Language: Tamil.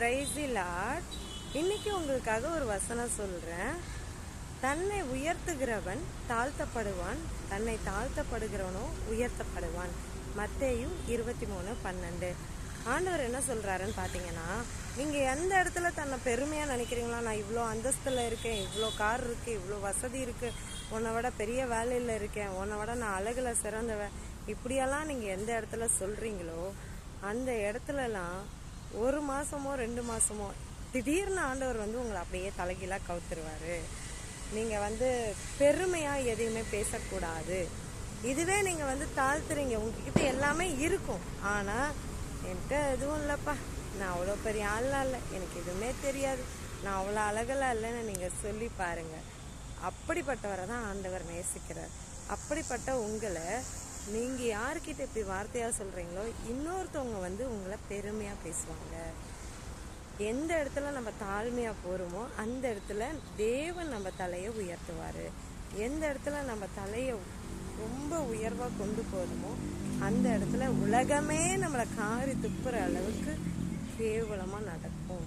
Praise the Lord. இன்னைக்கு உங்களுக்காக ஒரு வசனம் சொல்றேன். தன்னை உயர்த்துகிறவன் தாழ்த்தப்படுவான், தன்னை தாழ்த்தப்படுகிறவனோ உயர்த்தப்படுவான். மத்தேயு 23:12. ஆண்டவர் என்ன சொல்றாருன்னு பாத்தீங்கன்னா, நீங்க எந்த இடத்துல தன்னை பெருமையா நினைக்கிறீங்களா? நான் இவ்வளோ அந்தஸ்துல இருக்கேன், இவ்வளோ கார் இருக்கு, இவ்வளோ வசதி இருக்கு, உன்னை விட பெரிய வேலையில இருக்கேன், உன்னை விட நான் அழகுல சிறந்தவன், இப்படியெல்லாம் நீங்க எந்த இடத்துல சொல்றீங்களோ அந்த இடத்துலலாம் 1 மாசமோ 2 மாசமோ திடீர்னு ஆண்டவர் உங்களை அப்படியே தலைகீழா கவுத்துருவாரு. நீங்க பெருமையா எதையுமே பேசக்கூடாது. இதுவே நீங்க தாழ்த்துறீங்க, உங்ககிட்ட எல்லாமே இருக்கும், ஆனா என்கிட்ட எதுவும் இல்லப்பா, நான் அவ்வளோ பெரிய ஆள்லாம் இல்லை, எனக்கு எதுவுமே தெரியாது, நான் அவ்வளோ அழகெல்லாம் இல்லைன்னு நீங்க சொல்லி பாருங்க. அப்படிப்பட்டவரை தான் ஆண்டவர் நேசிக்கிறார். அப்படிப்பட்ட உங்களை நீங்க யாருக்கிட்ட இப்படி வார்த்தையா சொல்றீங்களோ இன்னொருத்தவங்க உங்களை பெருமையா பேசுவாங்க. எந்த இடத்துல நம்ம தாழ்மையா போறோமோ அந்த இடத்துல தேவன் நம்ம தலையை உயர்த்துவாரு. எந்த இடத்துல நம்ம தலையை ரொம்ப உயர்வா கொண்டு போறோமோ அந்த இடத்துல உலகமே நம்மளை காரி துப்புற அளவுக்கு கேவலமா நடக்கும்.